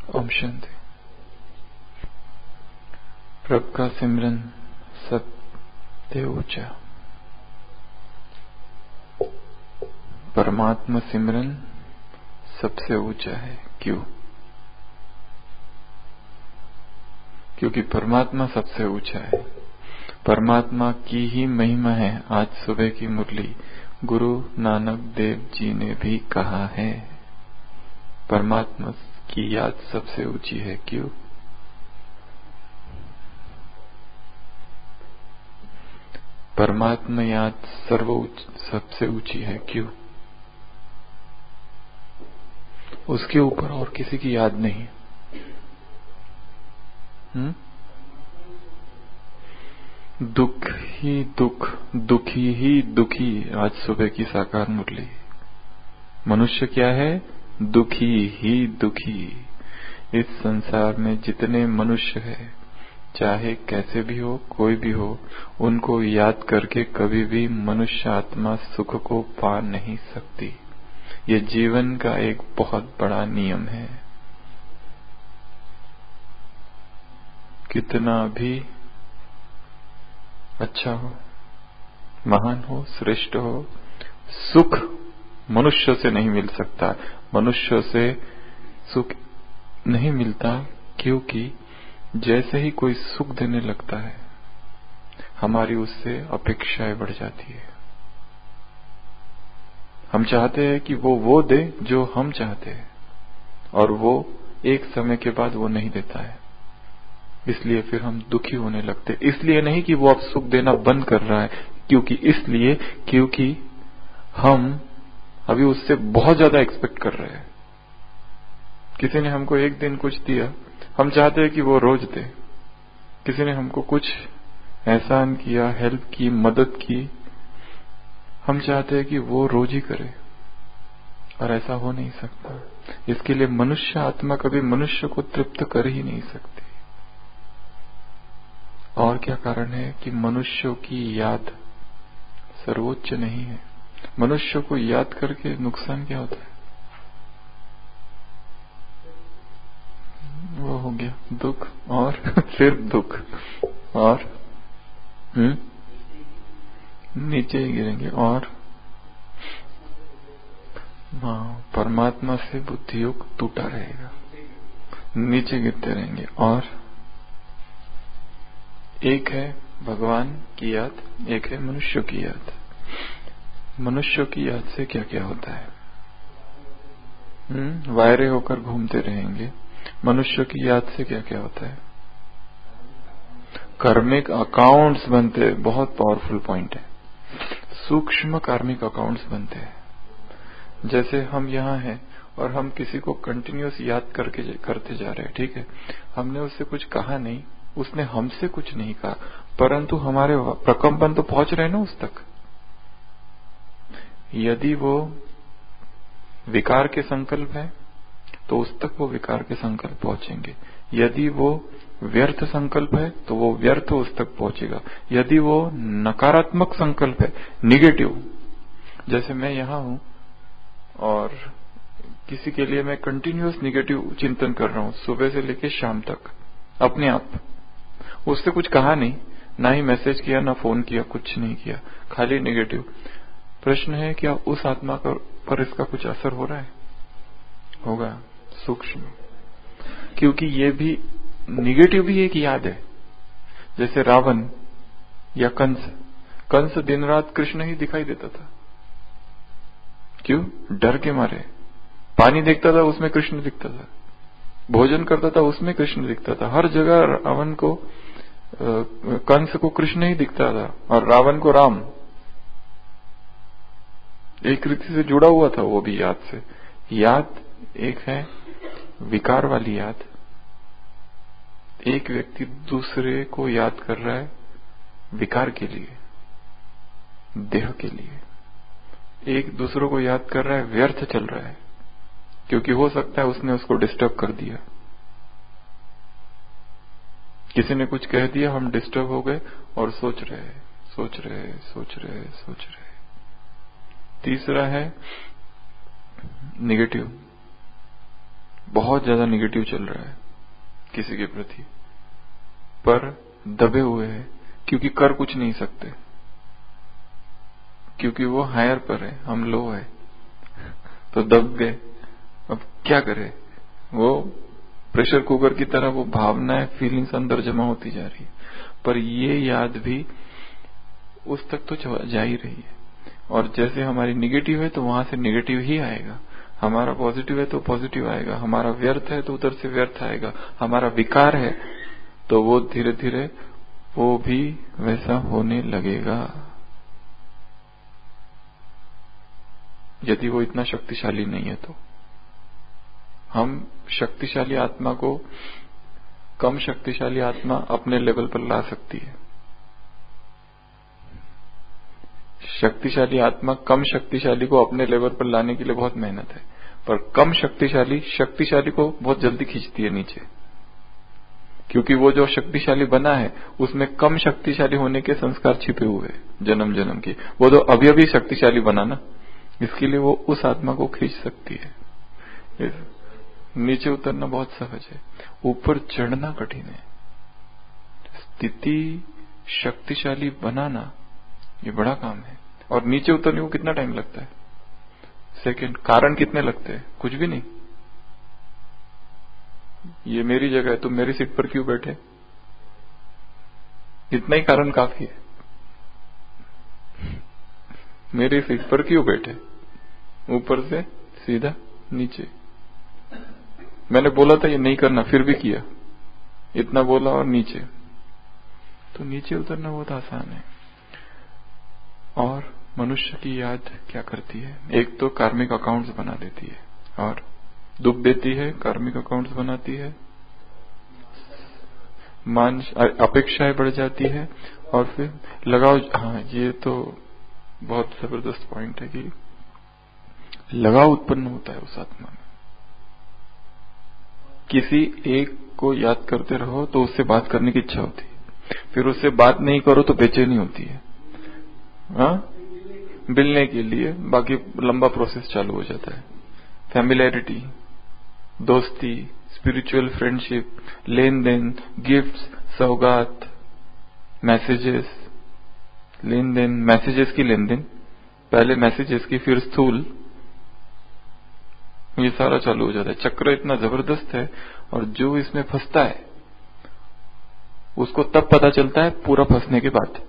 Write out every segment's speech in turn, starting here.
ओम शांति। प्रभ का सिमरन सबसे ऊंचा, परमात्मा सिमरन सबसे ऊंचा है। क्यों? क्योंकि परमात्मा सबसे ऊंचा है। परमात्मा की ही महिमा है। आज सुबह की मुरली गुरु नानक देव जी ने भी कहा है, परमात्मा की याद सबसे ऊंची है। क्यों? परमात्मा याद सबसे ऊंची है। क्यों? उसके ऊपर और किसी की याद नहीं। दुख ही दुख, दुखी ही दुखी। आज सुबह की साकार मुरली। मनुष्य क्या है? दुखी ही दुखी। इस संसार में जितने मनुष्य हैं, चाहे कैसे भी हो, कोई भी हो, उनको याद करके कभी भी मनुष्य आत्मा सुख को पा नहीं सकती। ये जीवन का एक बहुत बड़ा नियम है। कितना भी अच्छा हो, महान हो, श्रेष्ठ हो, सुख मनुष्य से नहीं मिल सकता। मनुष्य से सुख नहीं मिलता, क्योंकि जैसे ही कोई सुख देने लगता है, हमारी उससे अपेक्षाएं बढ़ जाती है। हम चाहते हैं कि वो दे जो हम चाहते हैं, और वो एक समय के बाद वो नहीं देता है। इसलिए फिर हम दुखी होने लगते। इसलिए नहीं कि वो अब सुख देना बंद कर रहा है, क्योंकि हम अभी उससे बहुत ज्यादा एक्सपेक्ट कर रहे हैं। किसी ने हमको एक दिन कुछ दिया, हम चाहते हैं कि वो रोज दे। किसी ने हमको कुछ एहसान किया, हेल्प की, मदद की, हम चाहते हैं कि वो रोज ही करे, और ऐसा हो नहीं सकता। इसके लिए मनुष्य आत्मा कभी मनुष्य को तृप्त कर ही नहीं सकती। और क्या कारण है कि मनुष्यों की याद सर्वोच्च नहीं है। मनुष्य को याद करके नुकसान क्या होता है? वो हो गया दुख, और सिर्फ दुख, और नीचे ही गिरेंगे। और परमात्मा से बुद्धि योग टूटा रहेगा, नीचे गिरते रहेंगे। और एक है भगवान की याद, एक है मनुष्य की याद। मनुष्य की याद से क्या क्या होता है? वायरे होकर घूमते रहेंगे। मनुष्य की याद से क्या क्या होता है? कार्मिक अकाउंट्स बनते हैं। बहुत पावरफुल पॉइंट है। सूक्ष्म कार्मिक अकाउंट्स बनते हैं। जैसे हम यहाँ हैं और हम किसी को कंटिन्यूअस याद करते जा रहे हैं, ठीक है। हमने उससे कुछ कहा नहीं, उसने हमसे कुछ नहीं कहा, परंतु हमारे प्रकंपन तो पहुंच रहे हैं ना उस तक। यदि वो विकार के संकल्प है तो उस तक वो विकार के संकल्प पहुंचेंगे। यदि वो व्यर्थ संकल्प है तो वो व्यर्थ उस तक पहुंचेगा। यदि वो नकारात्मक संकल्प है, निगेटिव, जैसे मैं यहां हूं और किसी के लिए मैं कंटिन्यूअस निगेटिव चिंतन कर रहा हूं सुबह से लेकर शाम तक, अपने आप, उससे कुछ कहा नहीं, ना ही मैसेज किया, ना फोन किया, कुछ नहीं किया, खाली निगेटिव। प्रश्न है क्या उस आत्मा पर इसका कुछ असर हो रहा है? होगा, सूक्ष्म। क्योंकि ये भी निगेटिव भी एक याद है। जैसे रावण या कंस दिन रात कृष्ण ही दिखाई देता था। क्यों? डर के मारे। पानी देखता था, उसमें कृष्ण दिखता था। भोजन करता था, उसमें कृष्ण दिखता था। हर जगह रावण को, कंस को कृष्ण ही दिखता था, और रावण को राम। एक रीति से जुड़ा हुआ था वो भी याद से। याद एक है विकार वाली याद। एक व्यक्ति दूसरे को याद कर रहा है विकार के लिए, देह के लिए। एक दूसरों को याद कर रहा है व्यर्थ चल रहा है, क्योंकि हो सकता है उसने उसको डिस्टर्ब कर दिया। किसी ने कुछ कह दिया, हम डिस्टर्ब हो गए और सोच रहे। तीसरा है निगेटिव, बहुत ज्यादा निगेटिव चल रहा है किसी के प्रति, पर दबे हुए हैं क्योंकि कर कुछ नहीं सकते, क्योंकि वो हायर पर है, हम लो है, तो दब गए। अब क्या करे? वो प्रेशर कुकर की तरह वो भावनाएं, फीलिंग्स अंदर जमा होती जा रही है, पर ये याद भी उस तक तो जा ही रही है। और जैसे हमारी निगेटिव है तो वहां से निगेटिव ही आएगा, हमारा पॉजिटिव है तो पॉजिटिव आएगा, हमारा व्यर्थ है तो उधर से व्यर्थ आएगा, हमारा विकार है तो वो धीरे धीरे वो भी वैसा होने लगेगा, यदि वो इतना शक्तिशाली नहीं है तो। हम शक्तिशाली आत्मा को कम शक्तिशाली आत्मा अपने लेवल पर ला सकती है। शक्तिशाली आत्मा कम शक्तिशाली को अपने लेवल पर लाने के लिए बहुत मेहनत है, पर कम शक्तिशाली को बहुत जल्दी खींचती है नीचे, क्योंकि वो जो शक्तिशाली बना है उसमें कम शक्तिशाली होने के संस्कार छिपे हुए हैं जन्म जन्म के। वो तो अभी अभी शक्तिशाली बना ना, इसके लिए वो उस आत्मा को खींच सकती है। नीचे उतरना बहुत सहज है, ऊपर चढ़ना कठिन है। स्थिति शक्तिशाली बनाना ये बड़ा काम है, और नीचे उतरने को कितना टाइम लगता है? सेकंड। कारण कितने लगते हैं? कुछ भी नहीं। ये मेरी जगह है, तुम मेरी सीट पर क्यों बैठे? इतना ही कारण काफी है। मेरी सीट पर क्यों बैठे? ऊपर से सीधा नीचे। मैंने बोला था ये नहीं करना, फिर भी किया, इतना बोला और नीचे। तो नीचे उतरना बहुत आसान है। और मनुष्य की याद क्या करती है? एक तो कार्मिक अकाउंट्स बना देती है, और दुख देती है, कार्मिक अकाउंट्स बनाती है, मान अपेक्षाएं बढ़ जाती है, और फिर लगाव। हाँ, ये तो बहुत जबरदस्त पॉइंट है कि लगाव उत्पन्न होता है उस आत्मा में। किसी एक को याद करते रहो तो उससे बात करने की इच्छा होती है, फिर उससे बात नहीं करो तो बेचैनी होती है, हाँ, मिलने के लिए। बाकी लंबा प्रोसेस चालू हो जाता है। फैमिलियरिटी, दोस्ती, स्पिरिचुअल फ्रेंडशिप, लेन देन, गिफ्ट्स, सौगात, मैसेजेस, लेन देन, मैसेजेस की लेन देन, पहले मैसेजेस की, फिर स्थूल, ये सारा चालू हो जाता है। चक्र इतना जबरदस्त है, और जो इसमें फंसता है उसको तब पता चलता है पूरा फंसने के बाद,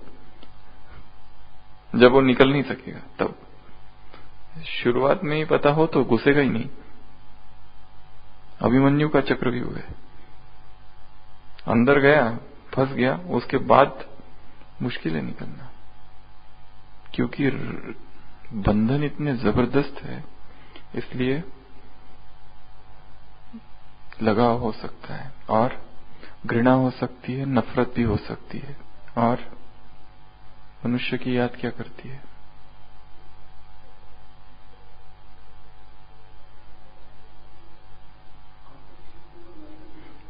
जब वो निकल नहीं सकेगा तब। शुरुआत में ही पता हो तो घुसेगा ही नहीं। अभिमन्यु का चक्र भी हुआ है, अंदर गया, फंस गया, उसके बाद मुश्किल है निकलना, क्योंकि बंधन इतने जबरदस्त है। इसलिए लगाव हो सकता है, और घृणा हो सकती है, नफरत भी हो सकती है। और मनुष्य की याद क्या करती है?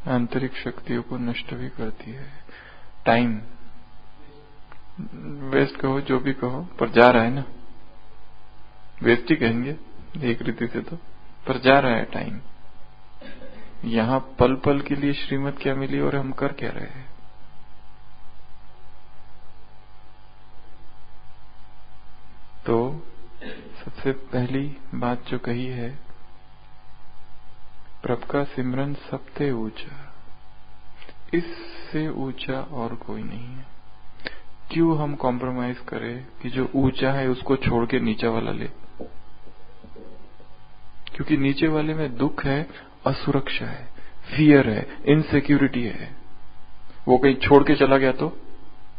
आंतरिक शक्तियों को नष्ट भी करती है। टाइम वेस्ट कहो, जो भी कहो, पर जा रहा है ना, वेस्ट ही कहेंगे एक रीति से तो, पर जा रहा है टाइम। यहां पल पल के लिए श्रीमत क्या मिली और हम कर क्या रहे हैं? तो सबसे पहली बात जो कही है, प्रभु का सिमरन सबसे ऊंचा, इससे ऊंचा और कोई नहीं है। क्यों हम कॉम्प्रोमाइज करें कि जो ऊंचा है उसको छोड़ के नीचा वाला ले? क्योंकि नीचे वाले में दुख है, असुरक्षा है, फियर है, इनसिक्योरिटी है। वो कहीं छोड़ के चला गया तो,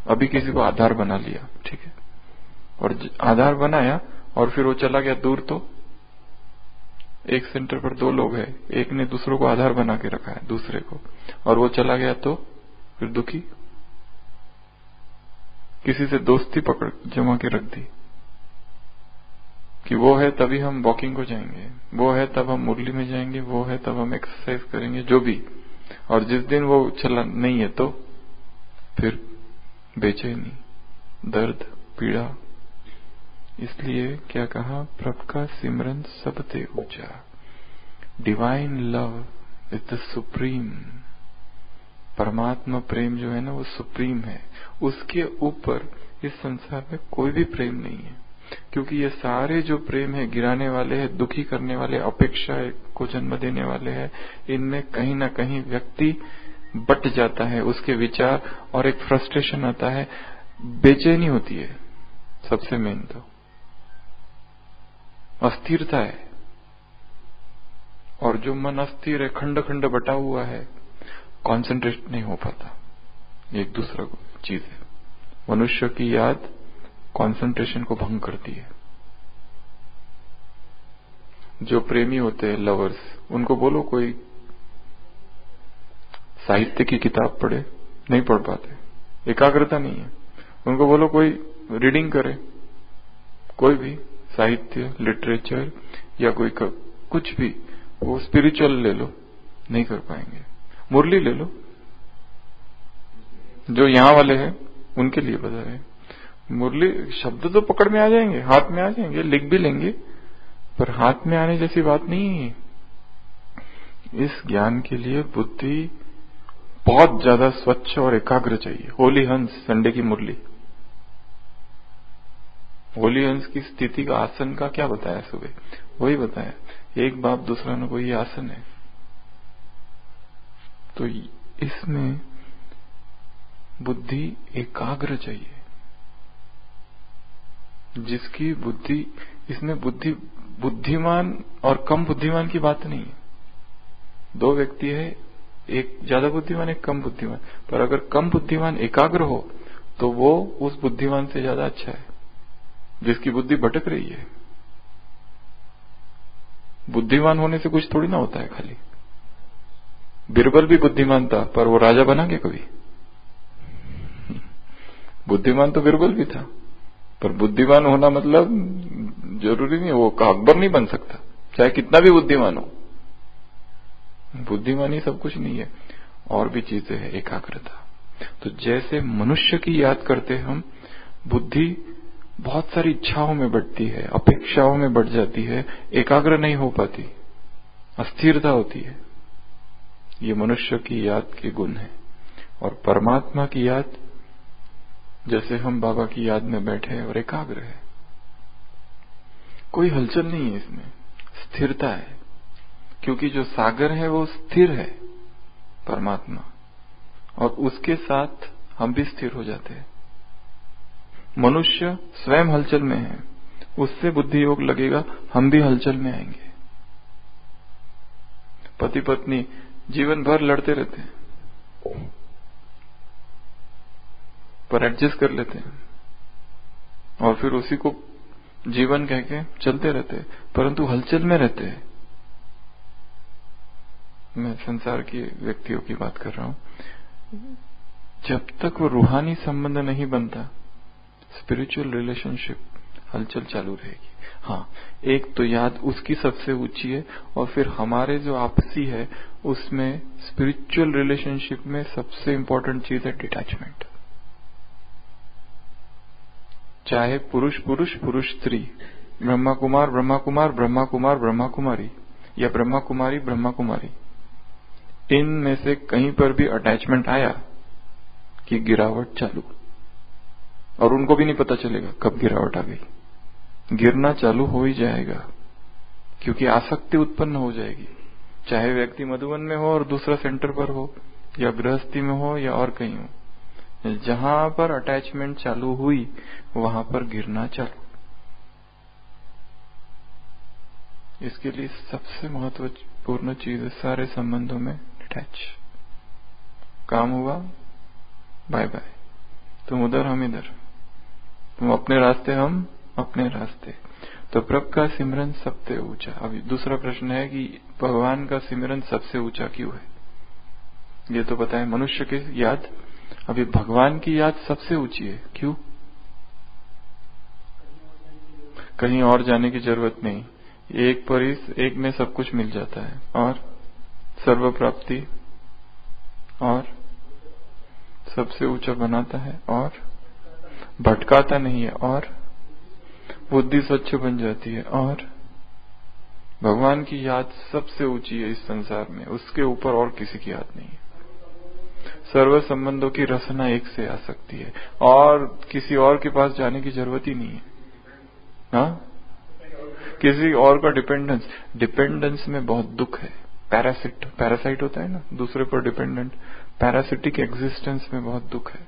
अभी किसी को आधार बना लिया, ठीक है, और आधार बनाया और फिर वो चला गया दूर, तो एक सेंटर पर दो लोग हैं, एक ने दूसरों को आधार बना के रखा है दूसरे को, और वो चला गया तो फिर दुखी। किसी से दोस्ती पकड़ जमा के रख दी कि वो है तभी हम वॉकिंग को जाएंगे, वो है तब हम मुरली में जाएंगे, वो है तब हम एक्सरसाइज करेंगे, जो भी। और जिस दिन वो चला नहीं है तो फिर बेचैनी, दर्द, पीड़ा। इसलिए क्या कहा? प्रभु का सिमरन सबसे ऊंचा। Divine love is the supreme. परमात्मा प्रेम जो है ना वो सुप्रीम है, उसके ऊपर इस संसार में कोई भी प्रेम नहीं है। क्योंकि ये सारे जो प्रेम है गिराने वाले हैं, दुखी करने वाले, अपेक्षा को जन्म देने वाले हैं, इनमें कहीं ना कहीं व्यक्ति बट जाता है, उसके विचार और एक फ्रस्ट्रेशन आता है, बेचैनी होती है। सबसे मेन तो अस्थिरता है, और जो मन अस्थिर है, खंड खंड बटा हुआ है, कॉन्सेंट्रेट नहीं हो पाता। एक दूसरा चीज है, मनुष्य की याद कॉन्सेंट्रेशन को भंग करती है। जो प्रेमी होते हैं, लवर्स, उनको बोलो कोई साहित्य की किताब पढ़े, नहीं पढ़ पाते, एकाग्रता नहीं है। उनको बोलो कोई रीडिंग करे, कोई भी साहित्य, लिटरेचर या कोई कुछ भी, वो स्पिरिचुअल ले लो, नहीं कर पाएंगे। मुरली ले लो, जो यहां वाले हैं उनके लिए बता रहे हैं। मुरली शब्द तो पकड़ में आ जाएंगे, हाथ में आ जाएंगे, लिख भी लेंगे, पर हाथ में आने जैसी बात नहीं है। इस ज्ञान के लिए बुद्धि बहुत ज्यादा स्वच्छ और एकाग्र चाहिए। होली हंस, संडे की मुरली, होली हंस की स्थिति का, आसन का क्या बताया सुबह, वही बताया, एक बाप दूसरा न कोई आसन है। तो इसमें बुद्धि एकाग्र चाहिए, जिसकी बुद्धि, इसमें बुद्धि बुद्धिमान और कम बुद्धिमान की बात नहीं है। दो व्यक्ति है, एक ज्यादा बुद्धिमान, एक कम बुद्धिमान, पर अगर कम बुद्धिमान एकाग्र हो तो वो उस बुद्धिमान से ज्यादा अच्छा है जिसकी बुद्धि भटक रही है। बुद्धिमान होने से कुछ थोड़ी ना होता है। खाली बिरबल भी बुद्धिमान था, पर वो राजा बना के कभी? बुद्धिमान तो बिरबल भी था, पर बुद्धिमान होना मतलब जरूरी नहीं है वो अकबर नहीं बन सकता, चाहे कितना भी बुद्धिमान हो। बुद्धिमानी सब कुछ नहीं है, और भी चीजें हैं, एकाग्रता। तो जैसे मनुष्य की याद करते हम, बुद्धि बहुत सारी इच्छाओं में बढ़ती है, अपेक्षाओं में बढ़ जाती है, एकाग्र नहीं हो पाती, अस्थिरता होती है। ये मनुष्य की याद के गुण है। और परमात्मा की याद, जैसे हम बाबा की याद में बैठे हैं और एकाग्र है, कोई हलचल नहीं है, इसमें स्थिरता है। क्योंकि जो सागर है वो स्थिर है, परमात्मा, और उसके साथ हम भी स्थिर हो जाते हैं। मनुष्य स्वयं हलचल में है, उससे बुद्धि योग लगेगा, हम भी हलचल में आएंगे। पति पत्नी जीवन भर लड़ते रहते हैं, पर एडजस्ट कर लेते हैं, और फिर उसी को जीवन कह के चलते रहते हैं, परंतु हलचल में रहते हैं। मैं संसार के व्यक्तियों की बात कर रहा हूं। जब तक वो रूहानी संबंध नहीं बनता, स्पिरिचुअल रिलेशनशिप, हलचल चालू रहेगी। हाँ, एक तो याद उसकी सबसे ऊंची है, और फिर हमारे जो आपसी है उसमें स्पिरिचुअल रिलेशनशिप में सबसे इंपॉर्टेंट चीज है डिटैचमेंट। चाहे पुरुष पुरुष, पुरुष स्त्री, ब्रह्मा कुमार ब्रह्मा कुमार, ब्रह्मा कुमार ब्रह्मा कुमारी, या ब्रह्मा कुमारी ब्रह्मा कुमारी, इनमें से कहीं पर भी अटैचमेंट आया कि गिरावट चालू, और उनको भी नहीं पता चलेगा कब गिरावट आ गई। गिरना चालू हो ही जाएगा, क्योंकि आसक्ति उत्पन्न हो जाएगी। चाहे व्यक्ति मधुबन में हो और दूसरा सेंटर पर हो, या गृहस्थी में हो, या और कहीं हो, जहां पर अटैचमेंट चालू हुई वहां पर गिरना चालू। इसके लिए सबसे महत्वपूर्ण चीज है सारे संबंधों में डिटैच। काम हुआ, बाय बाय, तुम उधर हम इधर, तुम अपने रास्ते हम अपने रास्ते। तो प्रभु का सिमरन सबसे ऊंचा। अभी दूसरा प्रश्न है कि भगवान का सिमरन सबसे ऊंचा क्यों है? ये तो पता है, मनुष्य की याद, अभी भगवान की याद सबसे ऊंची है। क्यों? कहीं और जाने की जरूरत नहीं, एक पर एक में सब कुछ मिल जाता है, और सर्व प्राप्ति, और सबसे ऊंचा बनाता है, और भटकाता नहीं है, और बुद्धि स्वच्छ बन जाती है, और भगवान की याद सबसे ऊंची है इस संसार में, उसके ऊपर और किसी की याद नहीं है। सर्व संबंधों की रचना एक से आ सकती है और किसी और के पास जाने की जरूरत ही नहीं है। हाँ, किसी और का डिपेंडेंस में बहुत दुख है। पैरासाइट होता है ना, दूसरे पर डिपेंडेंट, पैरासिटिक एग्जिस्टेंस में बहुत दुख है।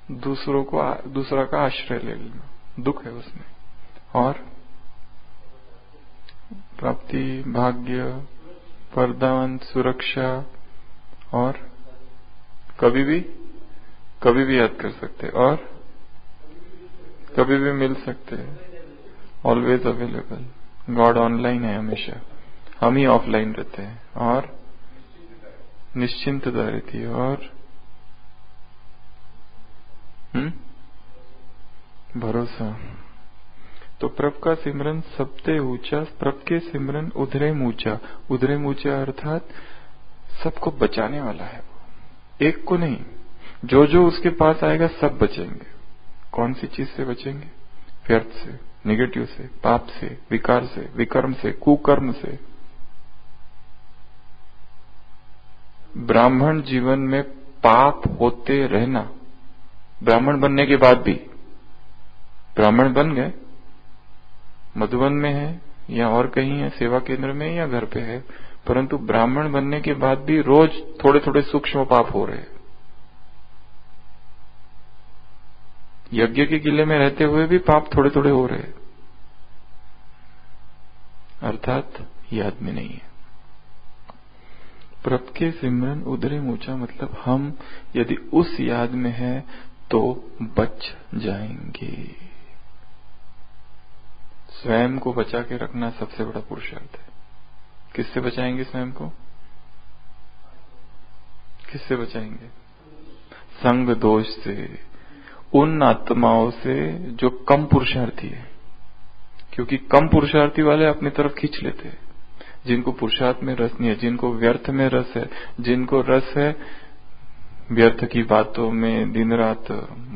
दूसरा का आश्रय ले लेना, दुख है उसमें। और प्राप्ति, भाग्य, वरदान, सुरक्षा, और कभी भी याद कर सकते हैं और कभी भी मिल सकते हैं, ऑलवेज अवेलेबल। गॉड ऑनलाइन है हमेशा, हम ही ऑफलाइन रहते हैं। और निश्चिंतता रहती है। और भरोसा। तो प्रभ का सिमरन सबसे ऊंचा, प्रभ के सिमरन उधरे ऊंचा अर्थात सबको बचाने वाला है वो, एक को नहीं। जो उसके पास आएगा सब बचेंगे। कौन सी चीज से बचेंगे? व्यर्थ से, निगेटिव से, पाप से, विकार से, विकर्म से, कुकर्म से। ब्राह्मण जीवन में पाप होते रहना, ब्राह्मण बनने के बाद भी, ब्राह्मण बन गए, मधुबन में है या और कहीं है, सेवा केंद्र में या घर पे है, परंतु ब्राह्मण बनने के बाद भी रोज थोड़े थोड़े सूक्ष्म पाप हो रहे हैं। यज्ञ के किले में रहते हुए भी पाप थोड़े थोड़े हो रहे हैं, अर्थात याद में नहीं है। प्रभ के सिमरन उधरे ऊंचा मतलब हम यदि उस याद में है तो बच जाएंगे। स्वयं को बचा के रखना सबसे बड़ा पुरुषार्थ है। किससे बचाएंगे स्वयं को? किससे बचाएंगे? संग दोष से, उन आत्माओं से जो कम पुरुषार्थी है, क्योंकि कम पुरुषार्थी वाले अपनी तरफ खींच लेते हैं। जिनको पुरुषार्थ में रस नहीं है, जिनको व्यर्थ में रस है, जिनको रस है व्यर्थ की बातों में, दिन रात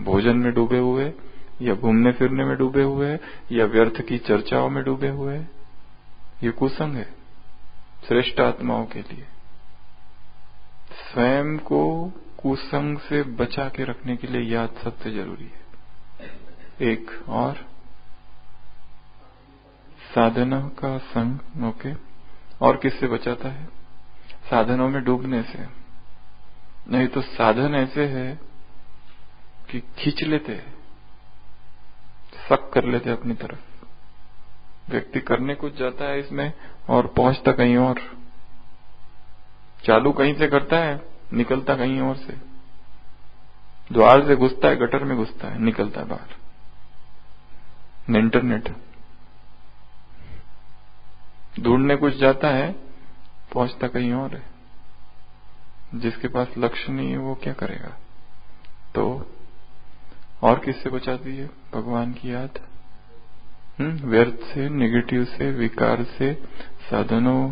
भोजन में डूबे हुए, या घूमने फिरने में डूबे हुए, या व्यर्थ की चर्चाओं में डूबे हुए, ये कुसंग है श्रेष्ठ आत्माओं के लिए। स्वयं को कुसंग से बचा के रखने के लिए याद सबसे जरूरी है। एक और साधना का संग। ओके, और किससे बचाता है? साधनों में डूबने से। नहीं तो साधन ऐसे है कि खींच लेते हैं, शक कर लेते अपनी तरफ। व्यक्ति करने कुछ जाता है इसमें और पहुंचता कहीं और, चालू कहीं से करता है, निकलता कहीं और से। द्वार से घुसता है, गटर में घुसता है, निकलता है बाहर। इंटरनेट ढूंढने कुछ जाता है, पहुंचता कहीं और है। जिसके पास लक्ष्य नहीं है वो क्या करेगा? तो और किससे बचाती है? भगवान की याद। व्यर्थ से, नेगेटिव से, विकार से, साधनों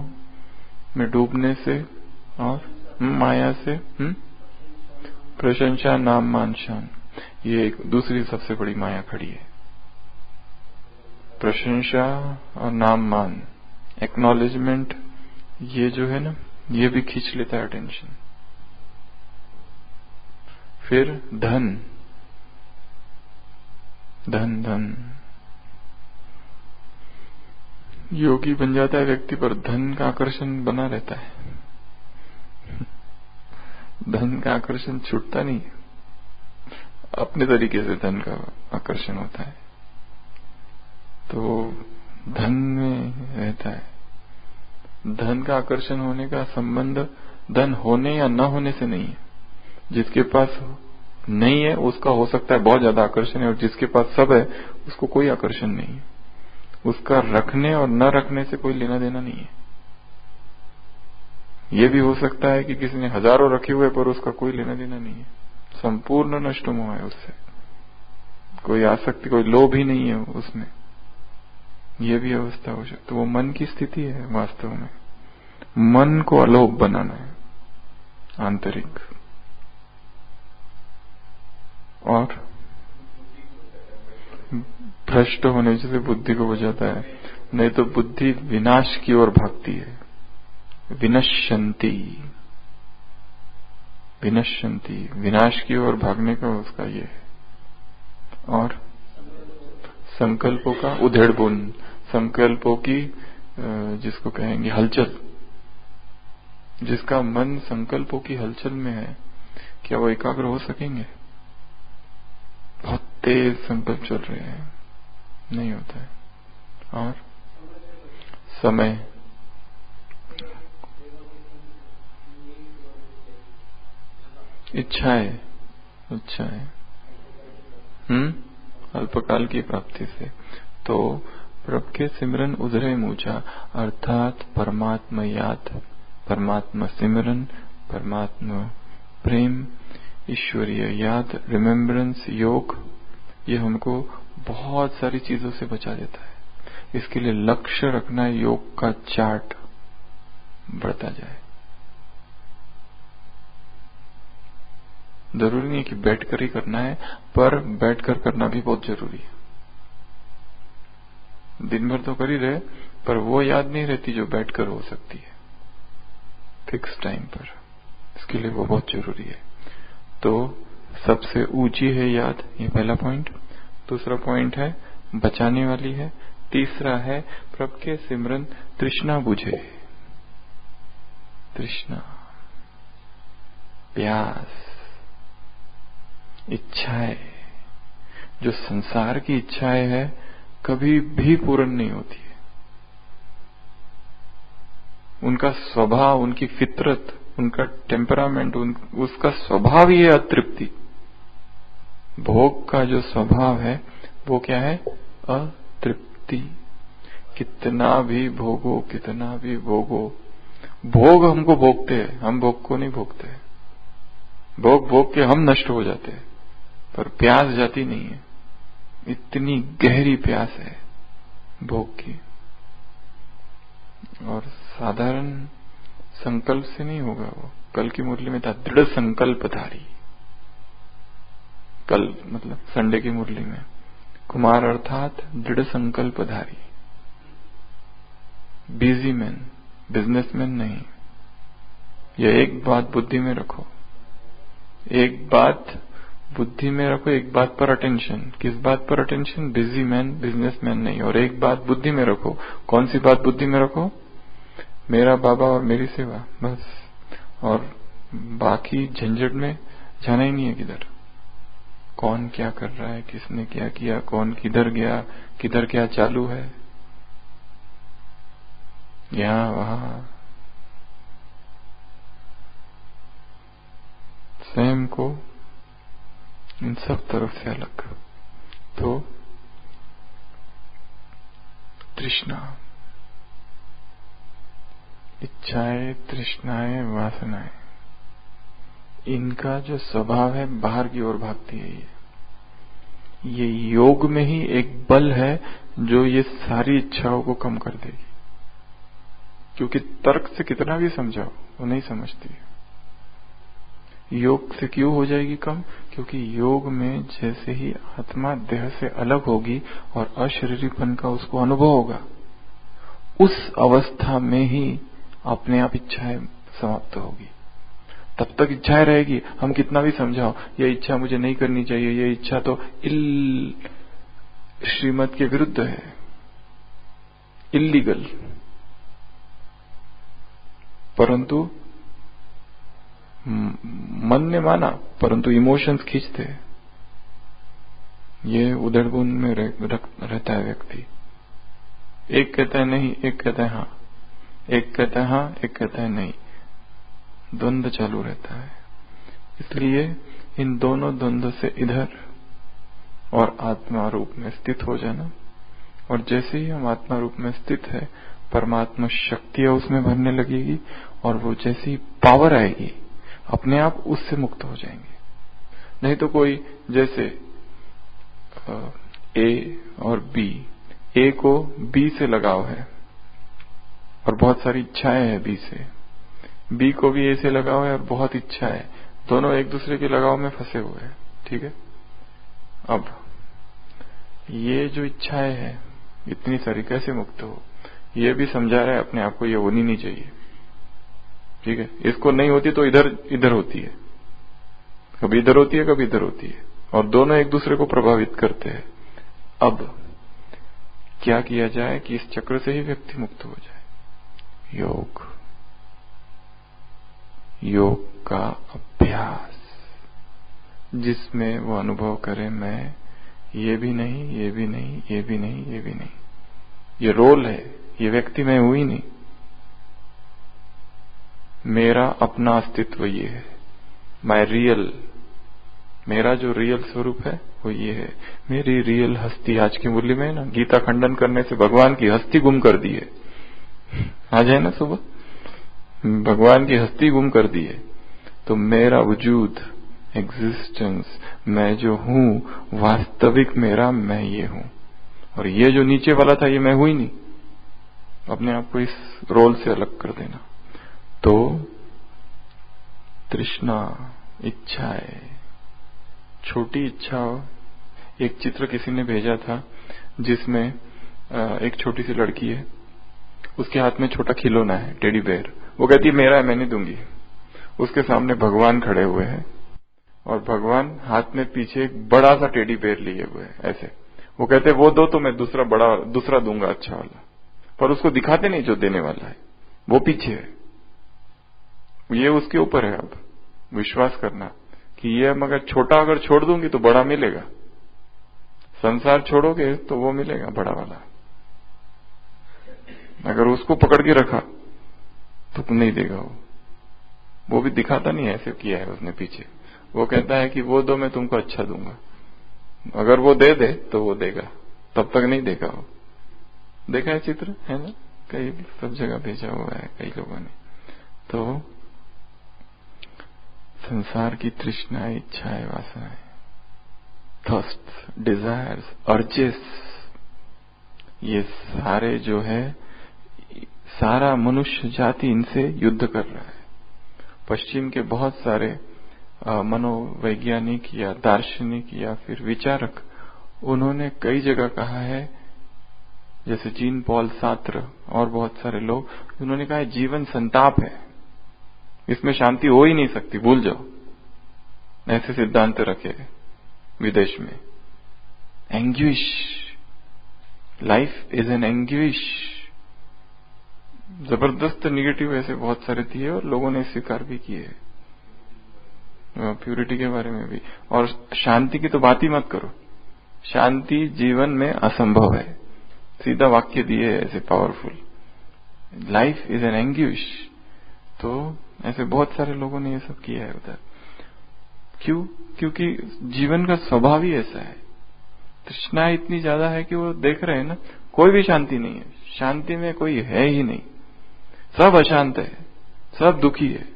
में डूबने से, और माया से, प्रशंसा, नाम, मान, शान। ये एक दूसरी सबसे बड़ी माया खड़ी है। प्रशंसा और नाम, मान, एक्नॉलेजमेंट, ये जो है ना, ये भी खींच लेता है अटेंशन। फिर धन, धन धन योगी बन जाता है व्यक्ति, पर धन का आकर्षण बना रहता है। धन का आकर्षण छूटता नहीं है, अपने तरीके से धन का आकर्षण होता है, तो धन में रहता है। धन का आकर्षण होने का संबंध धन होने या न होने से नहीं है। जिसके पास नहीं है उसका हो सकता है बहुत ज्यादा आकर्षण है, और जिसके पास सब है उसको कोई आकर्षण नहीं है। उसका रखने और न रखने से कोई लेना देना नहीं है। ये भी हो सकता है कि किसी ने हजारों रखे हुए पर उसका कोई लेना देना नहीं है, संपूर्ण नष्ट मोह है उससे, कोई आसक्ति, कोई लोभ ही नहीं है उसमें। ये भी अवस्था हो सकती। तो वो मन की स्थिति है वास्तव में। मन को अलोभ बनाना है, आंतरिक। और भ्रष्ट होने से बुद्धि को बचाता है, नहीं तो बुद्धि विनाश की ओर भागती है। विनश्यंती, विनश्यंती, विनाश की ओर भागने का उसका ये है। और संकल्पों का उधेड़बुन, संकल्पों की जिसको कहेंगे हलचल, जिसका मन संकल्पों की हलचल में है, क्या वो एकाग्र हो सकेंगे? बहुत तेज संकल्प चल रहे हैं, नहीं होता है। और समय, इच्छाएं, अल्पकाल की प्राप्ति से। तो प्रभ के सिमरन उधरे मूचा, अर्थात परमात्मा याद, परमात्मा सिमरन, परमात्मा प्रेम, ईश्वरीय याद, रिमेम्बरेंस, योग, ये हमको बहुत सारी चीजों से बचा देता है। इसके लिए लक्ष्य रखना है, योग का चार्ट बढ़ता जाए। जरूरी नहीं कि बैठकर ही करना है, पर बैठकर करना भी बहुत जरूरी है। दिन भर तो कर ही रहे, पर वो याद नहीं रहती जो बैठकर हो सकती है फिक्स टाइम पर। इसके लिए वो बहुत जरूरी है। तो सबसे ऊंची है याद, ये पहला पॉइंट। दूसरा पॉइंट है बचाने वाली है। तीसरा है प्रभ के सिमरन तृष्णा बुझे, तृष्णा, प्यास, इच्छाएं, जो संसार की इच्छाएं है कभी भी पूर्ण नहीं होती है। उनका स्वभाव, उनकी फितरत, उनका टेम्परामेंट, उसका स्वभाव ही है अतृप्ति। भोग का जो स्वभाव है वो क्या है? अतृप्ति। कितना भी भोगो, कितना भी भोगो, भोग हमको भोगते हैं, हम भोग को नहीं भोगते। भोग भोग के हम नष्ट हो जाते हैं, पर प्यास जाती नहीं है। इतनी गहरी प्यास है भोग की। और साधारण संकल्प से नहीं होगा वो। कल की मुरली में था दृढ़ संकल्पधारी। कल मतलब संडे की मुरली में कुमार अर्थात दृढ़ संकल्पधारी, बिजी मैन, बिजनेसमैन नहीं। यह एक बात बुद्धि में रखो, एक बात बुद्धि में रखो, एक बात पर अटेंशन। किस बात पर अटेंशन? बिजी मैन, बिजनेसमैन नहीं। और एक बात बुद्धि में रखो। कौन सी बात बुद्धि में रखो? मेरा बाबा और मेरी सेवा, बस। और बाकी झंझट में जाना ही नहीं है किधर। कौन क्या कर रहा है, किसने क्या किया, कौन किधर गया, किधर क्या चालू है, यहां वहां। स्वयं को इन सब तरफ से अलग। तो तृष्णा, इच्छाएं, तृष्णाएं, वासनाएं, इनका जो स्वभाव है बाहर की ओर भागती है। ये योग में ही एक बल है जो ये सारी इच्छाओं को कम कर देगी। क्योंकि तर्क से कितना भी समझाओ वो नहीं समझती है। योग से क्यों हो जाएगी कम? क्योंकि योग में जैसे ही आत्मा देह से अलग होगी और अशरीरीपन का उसको अनुभव होगा, उस अवस्था में ही अपने आप इच्छाएं समाप्त होगी। तब तक इच्छाएं रहेगी, हम कितना भी समझाओ ये इच्छा मुझे नहीं करनी चाहिए, ये इच्छा तो श्रीमत के विरुद्ध है, इल्लीगल। परंतु मन ने माना, परंतु इमोशंस खींचते। ये उधड़बुन में रहता है व्यक्ति। एक कहता है नहीं, एक कहता है हाँ, एक कहता है हाँ, एक कहता है नहीं, द्वंद्व चालू रहता है। इसलिए इन दोनों द्वंद्व से इधर और आत्मा रूप में स्थित हो जाना। और जैसे ही हम आत्मा रूप में स्थित है, परमात्मा शक्तियां उसमें भरने लगेगी, और वो जैसी पावर आएगी अपने आप उससे मुक्त हो जाएंगे। नहीं तो कोई जैसे ए और बी, ए को बी से लगाव है और बहुत सारी इच्छाएं हैं बी से, बी को भी ए से लगाव है और बहुत इच्छा है, दोनों एक दूसरे के लगाव में फंसे हुए हैं। ठीक है। अब ये जो इच्छाएं है इतनी सारी कैसे मुक्त हो, ये भी समझा रहा है अपने आप को, ये होनी नहीं चाहिए। ठीक है, इसको नहीं होती तो इधर इधर होती है, कभी इधर होती है कभी इधर होती है, और दोनों एक दूसरे को प्रभावित करते हैं। अब क्या किया जाए कि इस चक्र से ही व्यक्ति मुक्त हो जाए? योग, योग का अभ्यास, जिसमें वो अनुभव करे मैं ये भी नहीं, ये भी नहीं, ये भी नहीं, ये भी नहीं, ये रोल है, ये व्यक्ति मैं हूं ही नहीं, मेरा अपना अस्तित्व ये है, माय रियल, मेरा जो रियल स्वरूप है वो ये है, मेरी रियल हस्ती। आज की मुरली में ना गीता खंडन करने से भगवान की हस्ती गुम कर दी है, आज है ना सुबह, भगवान की हस्ती गुम कर दी है। तो मेरा वजूद, एग्जिस्टेंस, मैं जो हूं वास्तविक मेरा मैं ये हूं, और ये जो नीचे वाला था ये मैं हूं ही नहीं। अपने आप को इस रोल से अलग कर देना। तो तृष्णा, इच्छाएं, छोटी इच्छा। एक चित्र किसी ने भेजा था जिसमें एक छोटी सी लड़की है, उसके हाथ में छोटा खिलौना है, टेडी बेयर। वो कहती है मेरा है, मैं नहीं दूंगी। उसके सामने भगवान खड़े हुए हैं और भगवान हाथ में पीछे एक बड़ा सा टेडी बेयर लिए हुए है ऐसे। वो कहते वो दो तो मैं दूसरा दूंगा अच्छा वाला, पर उसको दिखाते नहीं जो देने वाला है, वो पीछे है। ये उसके ऊपर है अब विश्वास करना कि ये मगर छोटा अगर छोड़ दूंगी तो बड़ा मिलेगा, संसार छोड़ोगे तो वो मिलेगा बड़ा वाला। अगर उसको पकड़ के रखा तो नहीं देगा वो भी दिखाता नहीं है, ऐसे किया है उसने पीछे। वो कहता है कि वो दो मैं तुमको अच्छा दूंगा, अगर वो दे दे तो वो देगा, तब तक नहीं देगा वो। देखा है चित्र, है ना, कई सब जगह भेजा हुआ है कई लोगों ने। तो संसार की तृष्णाएं, इच्छाएं, वासनाएं, थर्स्ट, डिजायर्स, अर्जेस, ये सारे जो है, सारा मनुष्य जाति इनसे युद्ध कर रहा है। पश्चिम के बहुत सारे मनोवैज्ञानिक या दार्शनिक या फिर विचारक, उन्होंने कई जगह कहा है, जैसे जीन पॉल सार्त्र और बहुत सारे लोग, उन्होंने कहा है जीवन संताप है, इसमें शांति हो ही नहीं सकती, भूल जाओ। ऐसे सिद्धांत रखे विदेश में। Anguish, life is an anguish, जबरदस्त निगेटिव ऐसे बहुत सारे दिए और लोगों ने स्वीकार भी किए, प्यूरिटी के बारे में भी। और शांति की तो बात ही मत करो, शांति जीवन में असंभव है, सीधा वाक्य दिए ऐसे powerful, life is an anguish. तो ऐसे बहुत सारे लोगों ने ये सब किया है उधर। क्यों? क्योंकि जीवन का स्वभाव ही ऐसा है, तृष्णा इतनी ज्यादा है कि वो देख रहे हैं ना, कोई भी शांति नहीं है, शांति में कोई है ही नहीं, सब अशांत है, सब दुखी है,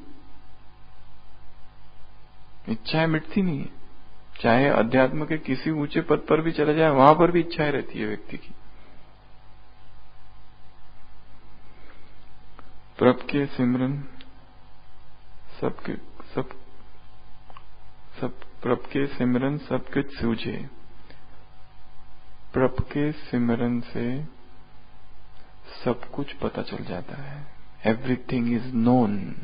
इच्छाएं मिटती नहीं है। चाहे अध्यात्म के किसी ऊंचे पद पर भी चला जाए, वहां पर भी इच्छाएं रहती है व्यक्ति की। प्रभ के सिमरन सबके सब प्रभ के सिमरन सब कुछ सूझे। प्रभ के सिमरन से सब कुछ पता चल जाता है, एवरीथिंग इज नोन।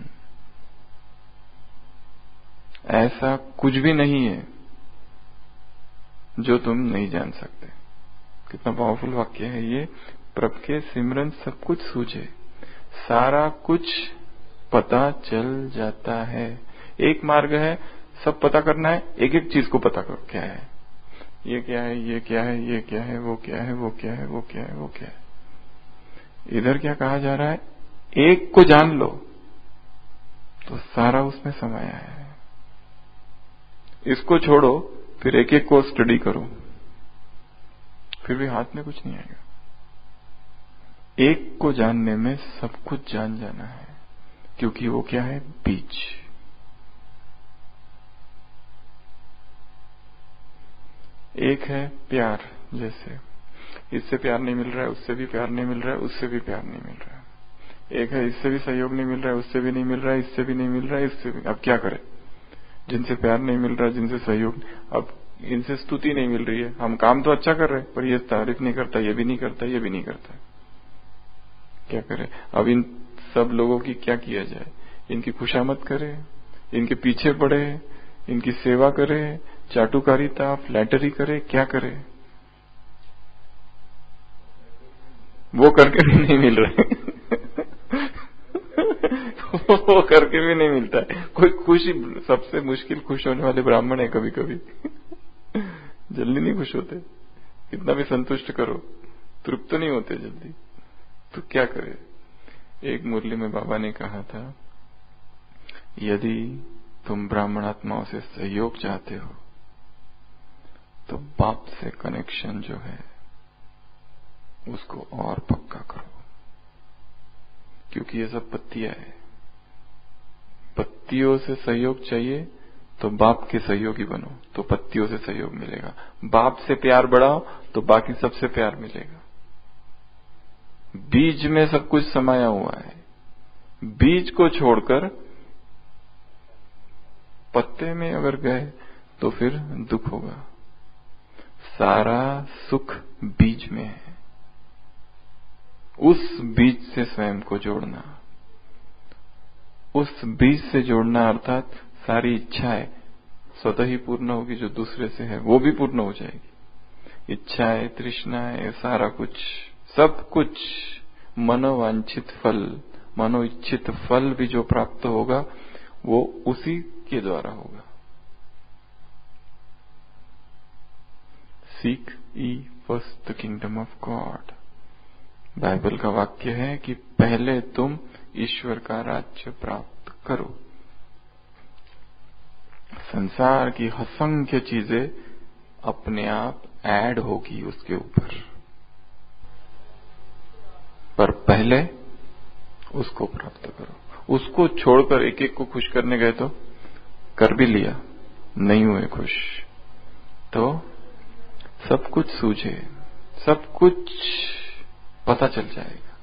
ऐसा कुछ भी नहीं है जो तुम नहीं जान सकते। कितना पावरफुल वाक्य है ये। प्रभ के सिमरन सब कुछ सूझे, सारा कुछ पता चल जाता है। एक मार्ग है, सब पता करना है, एक एक चीज को पता करो, क्या है ये, क्या है ये, क्या है ये, क्या है वो, क्या है वो, क्या है वो, क्या है वो, क्या है। इधर क्या कहा जा रहा है, एक को जान लो तो सारा उसमें समाया है। इसको छोड़ो, फिर एक एक को स्टडी करो, फिर भी हाथ में कुछ नहीं आएगा। एक को जानने में सब कुछ जान जाना है, क्योंकि वो क्या है, बीज। एक है प्यार, जैसे इससे प्यार नहीं मिल रहा है, उससे भी प्यार नहीं मिल रहा है, उससे भी प्यार नहीं मिल रहा है। एक है इससे भी सहयोग नहीं मिल रहा है, उससे भी नहीं मिल रहा है, इससे भी नहीं मिल रहा है, इससे भी। अब क्या करें, जिनसे प्यार नहीं मिल रहा, जिनसे सहयोग, अब इनसे स्तुति नहीं मिल रही है, हम काम तो अच्छा कर रहे हैं पर ये तारीफ नहीं करता, ये भी नहीं करता, ये भी नहीं करता, क्या करें? अब इन सब लोगों की क्या किया जाए? इनकी खुशामद करें, इनके पीछे पड़े, इनकी सेवा करें, चाटुकारिता फ्लैटरी करे, क्या करे? वो करके भी नहीं मिल रहे वो करके भी नहीं मिलता है। कोई खुशी, सबसे मुश्किल खुश होने वाले ब्राह्मण है कभी कभी जल्दी नहीं खुश होते, कितना भी संतुष्ट करो तृप्त नहीं होते जल्दी, तो क्या करे? एक मुरली में बाबा ने कहा था, यदि तुम ब्राह्मणात्माओं से सहयोग चाहते हो तो बाप से कनेक्शन जो है उसको और पक्का करो, क्योंकि ये सब पत्तियां है। पत्तियों से सहयोग चाहिए तो बाप के सहयोगी बनो, तो पत्तियों से सहयोग मिलेगा। बाप से प्यार बढ़ाओ तो बाकी सबसे प्यार मिलेगा। बीज में सब कुछ समाया हुआ है, बीज को छोड़कर पत्ते में अगर गए तो फिर दुख होगा। सारा सुख बीज में है, उस बीज से स्वयं को जोड़ना, उस बीज से जोड़ना अर्थात सारी इच्छाएं स्वतः ही पूर्ण होगी, जो दूसरे से है वो भी पूर्ण हो जाएगी। इच्छाएं, तृष्णाएं, सारा कुछ, सब कुछ, मनोवांछित फल, मनोइच्छित फल भी जो प्राप्त होगा वो उसी के द्वारा होगा। Seek E first the kingdom of God, Bible का वाक्य है कि पहले तुम ईश्वर का राज्य प्राप्त करो। संसार की असंख्य चीजें अपने आप ऐड होगी उसके ऊपर, पर पहले उसको प्राप्त करो। उसको छोड़कर एक एक को खुश करने गए तो कर भी लिया, नहीं हुए खुश, तो सब कुछ सूझे, सब कुछ पता चल जाएगा।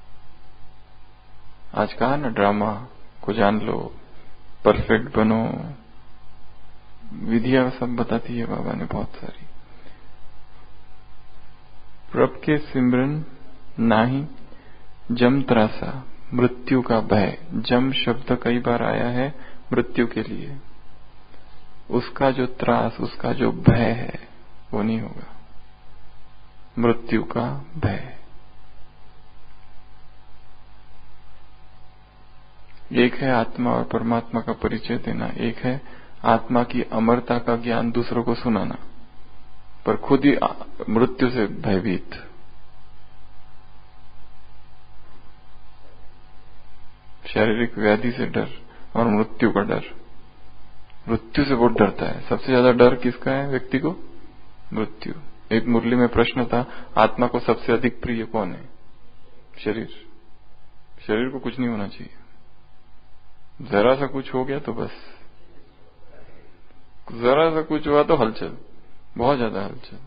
आज कहा ना, ड्रामा को जान लो, परफेक्ट बनो, विधियां सब बताती है बाबा ने बहुत सारी। प्रभ के सिमरन नाही जम त्रासा, मृत्यु का भय। जम शब्द कई बार आया है मृत्यु के लिए, उसका जो त्रास, उसका जो भय है वो नहीं होगा, मृत्यु का भय। एक है आत्मा और परमात्मा का परिचय देना, एक है आत्मा की अमरता का ज्ञान दूसरों को सुनाना, पर खुद ही मृत्यु से भयभीत। शारीरिक व्याधि से डर और मृत्यु का डर, मृत्यु से बहुत डरता है। सबसे ज्यादा डर किसका है व्यक्ति को? मृत्यु। एक मुरली में प्रश्न था, आत्मा को सबसे अधिक प्रिय कौन है? शरीर। शरीर को कुछ नहीं होना चाहिए, जरा सा कुछ हो गया तो बस, जरा सा कुछ हुआ तो हलचल, बहुत ज्यादा हलचल।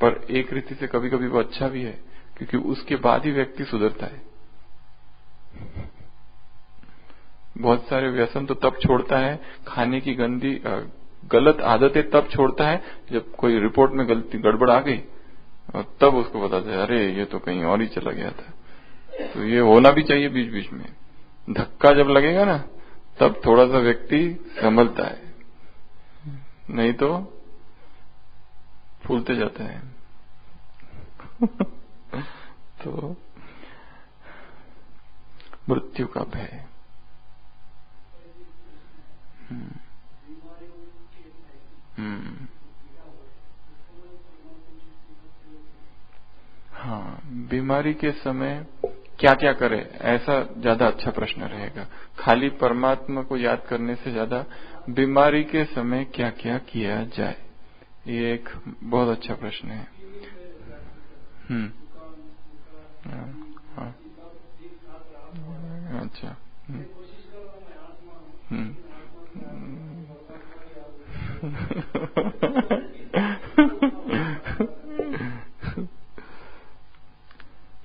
पर एक रीति से कभी कभी वो अच्छा भी है, क्योंकि उसके बाद ही व्यक्ति सुधरता है। बहुत सारे व्यसन तो तब छोड़ता है, खाने की गलत आदतें तब छोड़ता है जब कोई रिपोर्ट में गलती गड़बड़ आ गई, और तब उसको पता चला अरे ये तो कहीं और ही चला गया था। तो ये होना भी चाहिए बीच बीच में, धक्का जब लगेगा ना तब थोड़ा सा व्यक्ति संभलता है, नहीं तो फूलते जाता है। तो मृत्यु का भय। हाँ, बीमारी के समय क्या क्या करे, ऐसा ज्यादा अच्छा प्रश्न रहेगा। खाली परमात्मा को याद करने से ज्यादा बीमारी के समय क्या क्या किया जाए, ये एक बहुत अच्छा प्रश्न है। हाँ, अच्छा।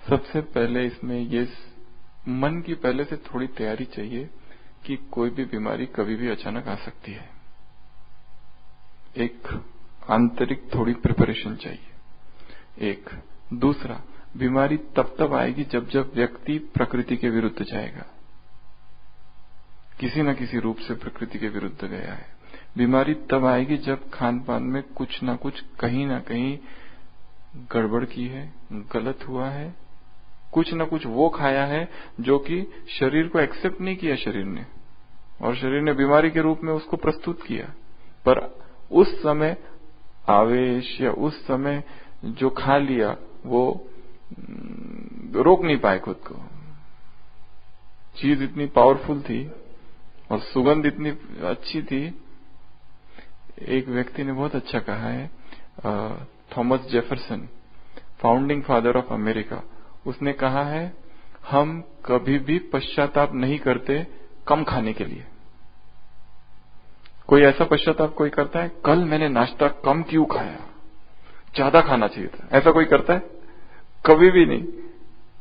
सबसे पहले इसमें ये मन की पहले से थोड़ी तैयारी चाहिए कि कोई भी बीमारी कभी भी अचानक आ सकती है। एक आंतरिक थोड़ी प्रिपरेशन चाहिए। एक दूसरा, बीमारी तब तब आएगी जब जब व्यक्ति प्रकृति के विरुद्ध जाएगा, किसी न किसी रूप से प्रकृति के विरुद्ध गया है। बीमारी तब आएगी जब खान पान में कुछ ना कुछ कहीं ना कहीं गड़बड़ की है, गलत हुआ है, कुछ ना कुछ वो खाया है जो कि शरीर को एक्सेप्ट नहीं किया शरीर ने, और शरीर ने बीमारी के रूप में उसको प्रस्तुत किया। पर उस समय आवेश या उस समय जो खा लिया वो रोक नहीं पाए खुद को। चीज इतनी पावरफुल थी और सुगंध इतनी अच्छी थी। एक व्यक्ति ने बहुत अच्छा कहा है, Thomas Jefferson, founding father of America, उसने कहा है हम कभी भी पश्चाताप नहीं करते कम खाने के लिए। कोई ऐसा पश्चाताप कोई करता है, कल मैंने नाश्ता कम क्यों खाया, ज्यादा खाना चाहिए था, ऐसा कोई करता है? कभी भी नहीं।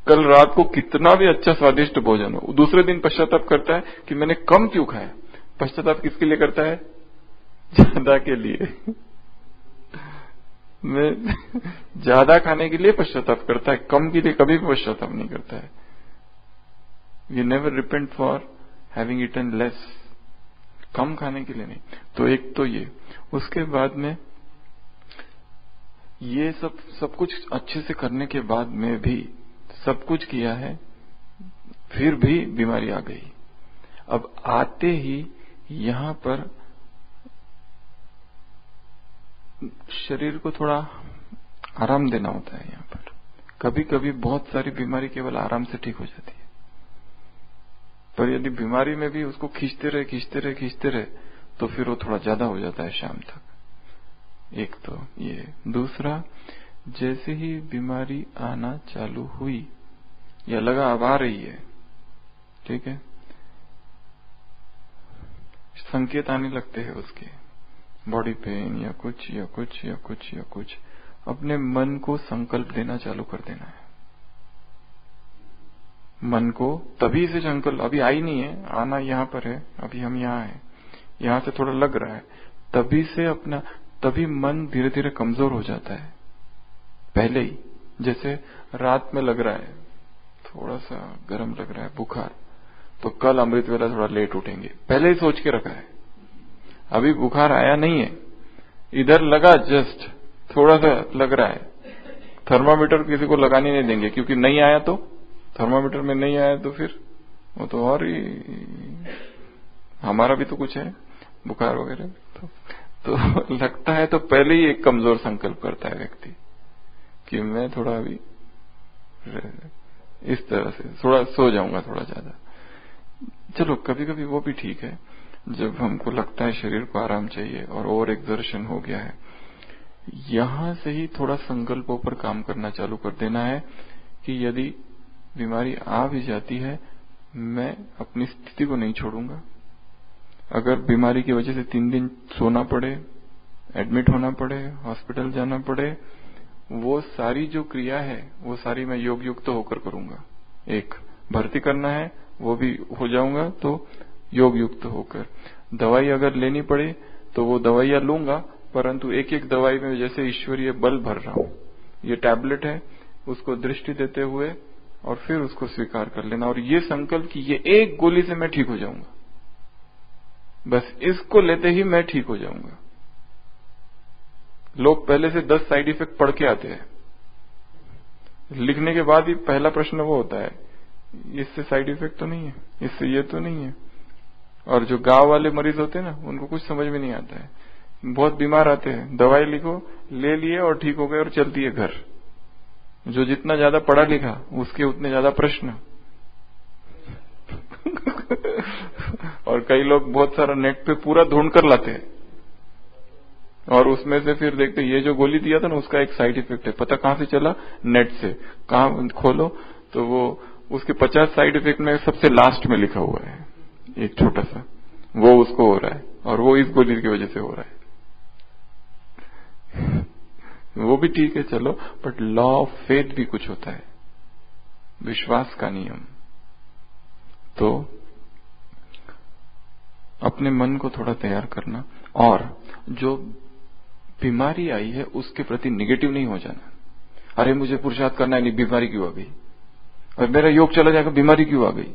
कल रात को कितना भी अच्छा स्वादिष्ट भोजन हो, दूसरे दिन पश्चाताप करता है कि मैंने कम क्यों खाया। पश्चाताप किसके लिए करता है? ज्यादा के लिए। मैं ज्यादा खाने के लिए पश्चाताप करता है, कम के लिए कभी भी पश्चाताप नहीं करता है। We never repent for having eaten less, कम खाने के लिए नहीं। तो एक तो ये, उसके बाद में ये सब कुछ अच्छे से करने के बाद में भी सब कुछ किया है, फिर भी बीमारी आ गई। अब आते ही यहां पर शरीर को थोड़ा आराम देना होता है। यहां पर कभी कभी बहुत सारी बीमारी केवल आराम से ठीक हो जाती है, पर यदि बीमारी में भी उसको खींचते रहे तो फिर वो थोड़ा ज्यादा हो जाता है शाम तक। एक तो ये। दूसरा, जैसे ही बीमारी आना चालू हुई या लगा अब आ रही है, ठीक है, संकेत आने लगते हैं उसके, बॉडी पेन या कुछ, अपने मन को संकल्प देना चालू कर देना है। मन को तभी से संकल्प, अभी आई नहीं है, आना यहां पर है, अभी हम यहां हैं, यहां से थोड़ा लग रहा है, तभी मन धीरे धीरे कमजोर हो जाता है। पहले ही जैसे रात में लग रहा है, थोड़ा सा गर्म लग रहा है, बुखार, तो कल अमृत वेला थोड़ा लेट उठेंगे, पहले ही सोच के रखा है। अभी बुखार आया नहीं है, इधर लगा, जस्ट थोड़ा सा लग रहा है, थर्मामीटर किसी को लगाने नहीं देंगे, क्योंकि नहीं आया तो, थर्मामीटर में नहीं आया तो फिर वो तो और ही, हमारा भी तो कुछ है बुखार वगैरह। तो लगता है तो पहले ही एक कमजोर संकल्प करता है व्यक्ति कि मैं थोड़ा अभी इस तरह से थोड़ा सो जाऊंगा थोड़ा ज्यादा। चलो कभी कभी वो भी ठीक है, जब हमको लगता है शरीर को आराम चाहिए और ओवर एक्सर्शन हो गया है, यहां से ही थोड़ा संकल्पों पर काम करना चालू कर देना है कि यदि बीमारी आ भी जाती है, मैं अपनी स्थिति को नहीं छोड़ूंगा। अगर बीमारी की वजह से 3 दिन सोना पड़े, एडमिट होना पड़े, हॉस्पिटल जाना पड़े, वो सारी जो क्रिया है वो सारी मैं योग युक्त होकर करूंगा। एक भर्ती करना है वो भी हो जाऊंगा तो योग युक्त होकर। दवाई अगर लेनी पड़े तो वो दवाइयां लूंगा, परंतु एक एक दवाई में जैसे ईश्वरीय बल भर रहा हूं। ये टैबलेट है, उसको दृष्टि देते हुए और फिर उसको स्वीकार कर लेना, और ये संकल्प कि ये एक गोली से मैं ठीक हो जाऊंगा, बस इसको लेते ही मैं ठीक हो जाऊंगा। लोग पहले से 10 साइड इफेक्ट पढ़ के आते हैं, लिखने के बाद ही पहला प्रश्न वो होता है, इससे साइड इफेक्ट तो नहीं है, इससे ये तो नहीं है। और जो गांव वाले मरीज होते हैं ना, उनको कुछ समझ में नहीं आता है। बहुत बीमार आते हैं, दवाई लिखो, ले लिए और ठीक हो गए और चल दिए घर। जो जितना ज्यादा पढ़ा लिखा उसके उतने ज्यादा प्रश्न। और कई लोग बहुत सारा नेट पे पूरा ढूंढ कर लाते हैं और उसमें से फिर देखते ये जो गोली दिया था ना उसका एक साइड इफेक्ट है, पता कहां से चला? नेट से। कहां खोलो तो वो उसके 50 साइड इफेक्ट में सबसे लास्ट में लिखा हुआ है एक छोटा सा, वो उसको हो रहा है और वो इस गोली की वजह से हो रहा है। वो भी ठीक है चलो, बट लॉ ऑफ फेथ भी कुछ होता है, विश्वास का नियम। तो अपने मन को थोड़ा तैयार करना, और जो बीमारी आई है उसके प्रति निगेटिव नहीं हो जाना। अरे मुझे पुरुषार्थ करना है, नहीं बीमारी क्यों आ गई, और मेरा योग चला जाएगा, बीमारी क्यों आ गई।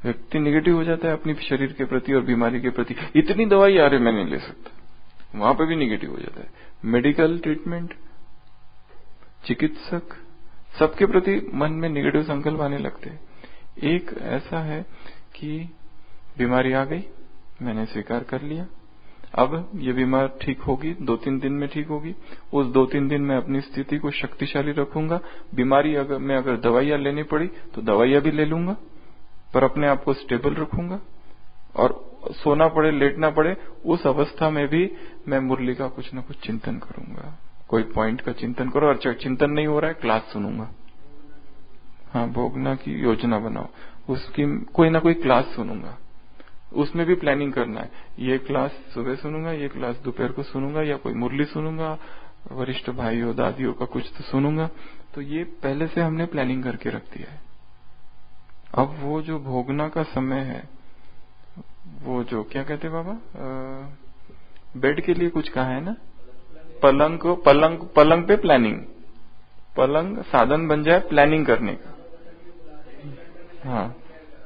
व्यक्ति निगेटिव हो जाता है अपने शरीर के प्रति और बीमारी के प्रति। इतनी दवाई आ रही मैं नहीं ले सकता, वहां पे भी निगेटिव हो जाता है। मेडिकल ट्रीटमेंट, चिकित्सक, सबके प्रति मन में निगेटिव संकल्प आने लगते हैं। एक ऐसा है कि बीमारी आ गई, मैंने स्वीकार कर लिया, अब ये बीमार ठीक होगी, 2-3 दिन में ठीक होगी, उस 2-3 दिन में अपनी स्थिति को शक्तिशाली रखूंगा। बीमारी अगर दवाइयां लेनी पड़ी तो दवाइयां भी ले लूंगा, पर अपने आप को स्टेबल रखूंगा। और सोना पड़े, लेटना पड़े, उस अवस्था में भी मैं मुरली का कुछ न कुछ चिंतन करूंगा। कोई पॉइंट का चिंतन करो, और चिंतन नहीं हो रहा है, क्लास सुनूंगा। हाँ, भोगना की योजना बनाओ, उसकी कोई ना कोई क्लास सुनूंगा। उसमें भी प्लानिंग करना है, ये क्लास सुबह सुनूंगा, ये क्लास दोपहर को सुनूंगा, या कोई मुरली सुनूंगा, वरिष्ठ भाइयों दादियों का कुछ तो सुनूंगा। तो ये पहले से हमने प्लानिंग करके रख दिया है। अब वो जो भोगना का समय है, वो जो क्या कहते हैं बाबा, बेड के लिए कुछ कहा है ना, पलंग पे प्लानिंग, पलंग साधन बन जाए प्लानिंग करने का।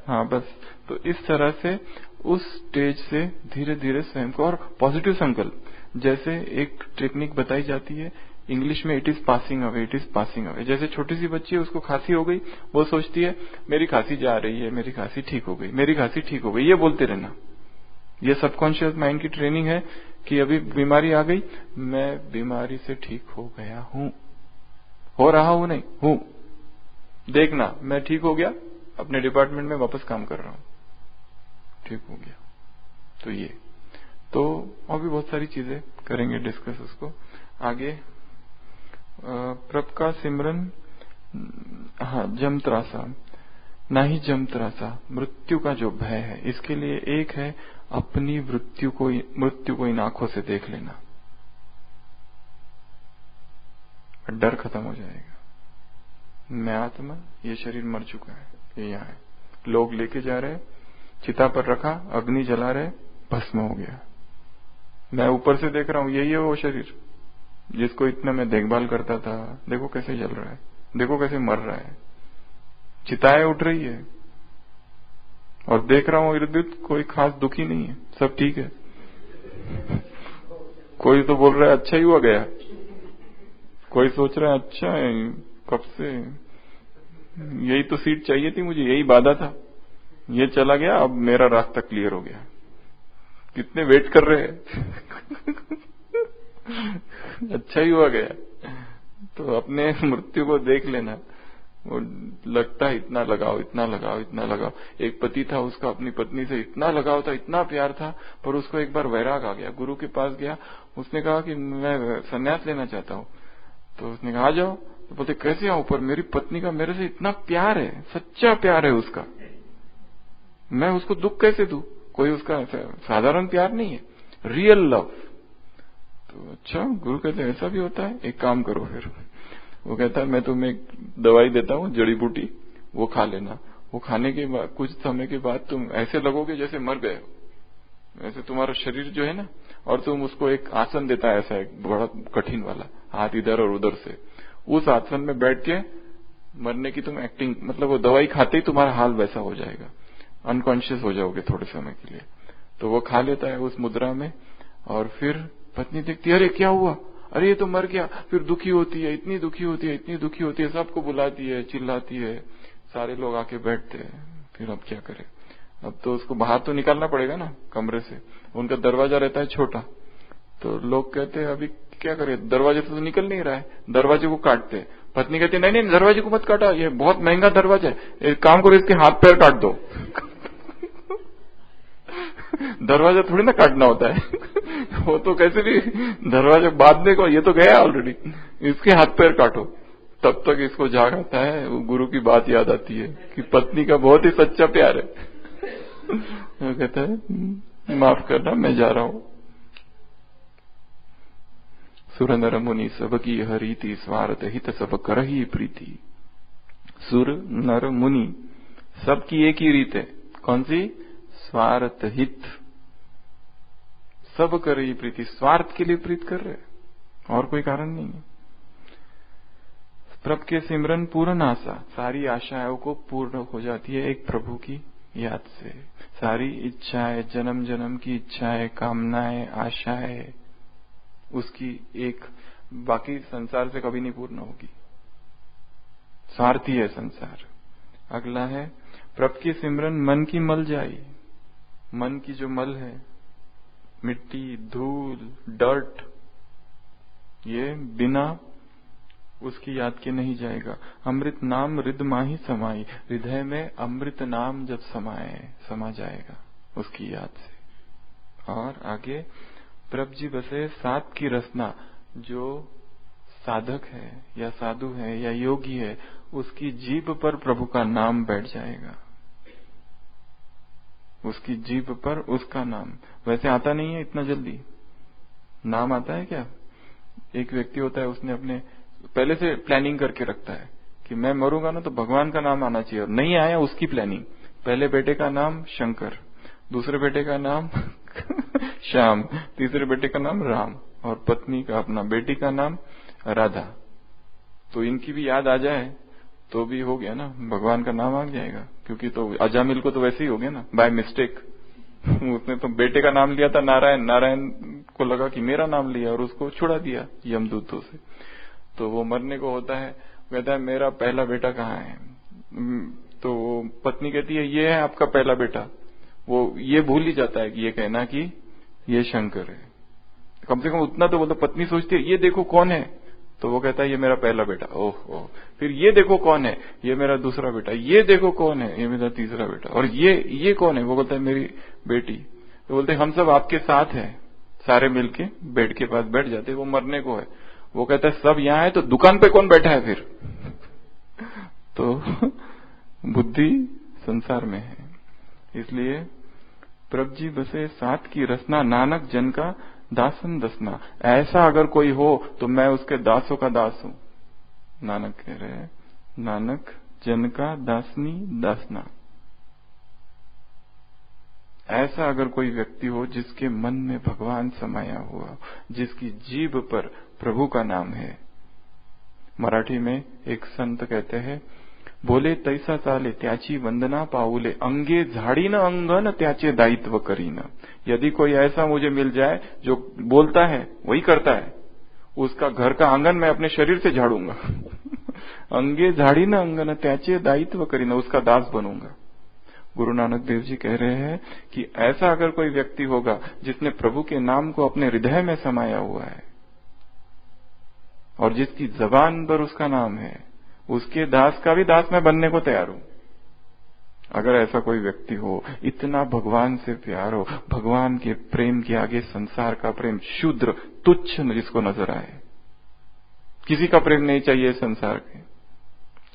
हाँ बस। तो इस तरह से उस स्टेज से धीरे धीरे स्वयं को, और पॉजिटिव संकल्प, जैसे एक टेक्निक बताई जाती है इंग्लिश में, it is passing away, it is passing away. जैसे छोटी सी बच्ची है, उसको खांसी हो गई, वो सोचती है मेरी खांसी जा रही है, मेरी खांसी ठीक हो गई, मेरी खांसी ठीक हो गई, ये बोलते रहना। ये सबकॉन्शियस माइंड की ट्रेनिंग है कि अभी बीमारी आ गई, मैं बीमारी से ठीक हो गया हूं, हो रहा हूं नहीं हूं, देखना मैं ठीक हो गया, अपने डिपार्टमेंट में वापस काम कर रहा हूं, ठीक हो गया। तो ये तो और भी बहुत सारी चीजें करेंगे डिस्कस उसको आगे। प्रभ का सिमरन, हाँ, जम त्रासा, ना ही जम त्रासा, मृत्यु का जो भय है, इसके लिए एक है अपनी मृत्यु को इन आंखों से देख लेना, डर खत्म हो जाएगा। मैं आत्मा, ये शरीर मर चुका है, ये यहाँ है, लोग लेके जा रहे, चिता पर रखा, अग्नि जला रहे, भस्म हो गया। मैं ऊपर से देख रहा हूं, यही है वो शरीर जिसको इतना मैं देखभाल करता था, देखो कैसे जल रहा है, देखो कैसे मर रहा है, चिताएं उठ रही है, और देख रहा हूं इर्द गिर्द कोई खास दुखी नहीं है, सब ठीक है। कोई तो बोल रहा है अच्छा ही हुआ गया, कोई सोच रहा है अच्छा है, कब से यही तो सीट चाहिए थी मुझे, यही बाधा था, ये चला गया, अब मेरा रास्ता क्लियर हो गया। कितने वेट कर रहे हैं। अच्छा ही हुआ गया। तो अपने मृत्यु को देख लेना, वो लगता है इतना लगाओ, इतना लगाओ, इतना लगाओ। एक पति था, उसका अपनी पत्नी से इतना लगाव था, इतना प्यार था, पर उसको एक बार वैराग आ गया, गुरु के पास गया, उसने कहा कि मैं संन्यास लेना चाहता हूँ। तो उसने कहा आ जाओ, तो बोलते कैसे आऊं, पर मेरी पत्नी का मेरे से इतना प्यार है, सच्चा प्यार है उसका, मैं उसको दुख कैसे दूं, कोई उसका साधारण प्यार नहीं है, रियल लव। तो अच्छा, गुरु कहते हैं ऐसा भी होता है, एक काम करो फिर। वो कहता है मैं तुम्हें एक दवाई देता हूँ, जड़ी बूटी, वो खा लेना, वो खाने के बाद कुछ समय के बाद तुम ऐसे लगोगे जैसे मर गए हो, ऐसे तुम्हारा शरीर जो है ना, और तुम उसको एक आसन देता है, ऐसा एक बड़ा कठिन वाला, हाथ इधर और उधर से, उस आसन में बैठ के मरने की तुम एक्टिंग, मतलब वो दवाई खाते ही तुम्हारा हाल वैसा हो जाएगा, अनकॉन्शियस हो जाओगे थोड़े समय के लिए। तो वो खा लेता है उस मुद्रा में, और फिर पत्नी देखती है अरे क्या हुआ, अरे ये तो मर गया, फिर दुखी होती है, इतनी दुखी होती है, इतनी दुखी होती है, सबको बुलाती है, चिल्लाती है, सारे लोग आके बैठते हैं। फिर अब क्या करे, अब तो उसको बाहर तो निकालना पड़ेगा ना कमरे से, उनका दरवाजा रहता है छोटा, तो लोग कहते हैं अभी क्या करे, दरवाजे से तो निकल नहीं रहा है, दरवाजे को काटते हैं। पत्नी कहती है नहीं नहीं दरवाजे को मत काटा, ये बहुत महंगा दरवाजा है, एक काम करो इसके हाथ पैर काट दो। दरवाजा थोड़ी ना काटना होता है, वो तो कैसे भी दरवाजा बांधने को, ये तो गया ऑलरेडी, इसके हाथ पैर काटो। तब तक इसको जाग आता है, वो गुरु की बात याद आती है कि पत्नी का बहुत ही सच्चा प्यार है। वो कहता है माफ करना, मैं जा रहा हूं। सुर नर मुनि सबकी हरीति, स्वार्थ हित सब करही प्रीति। सुर नर मुनि सबकी एक ही रीत है, कौन सी, स्वार्थ हित, सब कर रही प्रीति, स्वार्थ के लिए प्रीत कर रहे, और कोई कारण नहीं है। प्रभु के सिमरन पूर्ण आशा, सारी आशाओं को पूर्ण हो जाती है एक प्रभु की याद से। सारी इच्छाएं, जन्म जन्म की इच्छाएं, कामनाएं, आशाएं उसकी एक बाकी संसार से कभी नहीं पूर्ण होगी। स्वार्थी है संसार। अगला है प्रभु की सिमरन मन की मल जाई। मन की जो मल है, मिट्टी, धूल, डर्ट, ये बिना उसकी याद के नहीं जाएगा। अमृत नाम हृदय माही समाई, हृदय में अमृत नाम जब समा जाएगा उसकी याद से। और आगे प्रभु जी बसे सात की रसना, जो साधक है या साधु है या योगी है, उसकी जीभ पर प्रभु का नाम बैठ जाएगा। उसकी जीभ पर उसका नाम वैसे आता नहीं है इतना जल्दी। नाम आता है क्या? एक व्यक्ति होता है, उसने अपने पहले से प्लानिंग करके रखता है कि मैं मरूंगा ना तो भगवान का नाम आना चाहिए, और नहीं आया उसकी प्लानिंग। पहले बेटे का नाम शंकर, दूसरे बेटे का नाम श्याम, तीसरे बेटे का नाम राम, और पत्नी का अपना बेटी का नाम राधा। तो इनकी भी याद आ जाए तो भी हो गया ना, भगवान का नाम आ जाएगा। क्योंकि तो अजामिल को तो वैसे ही हो गया ना, बाय मिस्टेक। उसने तो बेटे का नाम लिया था नारायण, नारायण को लगा कि मेरा नाम लिया और उसको छुड़ा दिया यमदूतों से। तो वो मरने को होता है, कहता है मेरा पहला बेटा कहाँ है? तो वो पत्नी कहती है ये है आपका पहला बेटा। वो ये भूल ही जाता है कि ये कहना कि ये शंकर है। कम से कम उतना तो बोलता। पत्नी सोचती है ये देखो कौन है, तो वो कहता है ये मेरा पहला बेटा। ओह। फिर ये देखो कौन है, ये मेरा दूसरा बेटा। ये देखो कौन है, ये मेरा तीसरा बेटा। और ये कौन है? वो बोलता है मेरी बेटी। तो बोलते हम सब आपके साथ हैं। सारे मिलके बेड के पास बैठ जाते। वो मरने को है, वो कहता है सब यहाँ है तो दुकान पे कौन बैठा है फिर? तो बुद्धि संसार में है। इसलिए प्रभु जी बसे सात की रसना, नानक जन का दासन दसना। ऐसा अगर कोई हो तो मैं उसके दासों का दास हूं। नानक कह रहे हैं नानक जन का दासनी दासना। ऐसा अगर कोई व्यक्ति हो जिसके मन में भगवान समाया हुआ, जिसकी जीभ पर प्रभु का नाम है। मराठी में एक संत कहते हैं, बोले तैसा चाले त्याची वंदना पाऊले, अंगे झाड़ी न अंगन त्याचे दायित्व करीन। यदि कोई ऐसा मुझे मिल जाए जो बोलता है वही करता है, उसका घर का आंगन मैं अपने शरीर से झाड़ूंगा। अंगे झाड़ी न अंगन त्याचे दायित्व करीन, उसका दास बनूंगा। गुरु नानक देव जी कह रहे हैं कि ऐसा अगर कोई व्यक्ति होगा जिसने प्रभु के नाम को अपने हृदय में समाया हुआ है और जिसकी जबान पर उसका नाम है, उसके दास का भी दास मैं बनने को तैयार हूं। अगर ऐसा कोई व्यक्ति हो, इतना भगवान से प्यार हो, भगवान के प्रेम के आगे संसार का प्रेम क्षुद्र तुच्छ जिसको नजर आए, किसी का प्रेम नहीं चाहिए संसार के,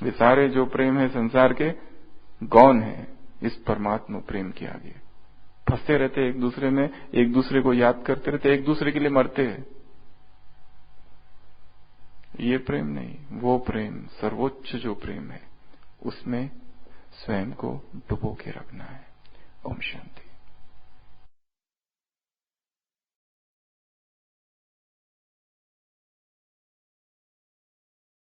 वे सारे जो प्रेम है संसार के गौण है इस परमात्मा प्रेम के आगे। फंसते रहते एक दूसरे में, एक दूसरे को याद करते रहते, एक दूसरे के लिए मरते हैं। ये प्रेम नहीं, वो प्रेम सर्वोच्च जो प्रेम है उसमें स्वयं को डुबो के रखना है। ओम शांति।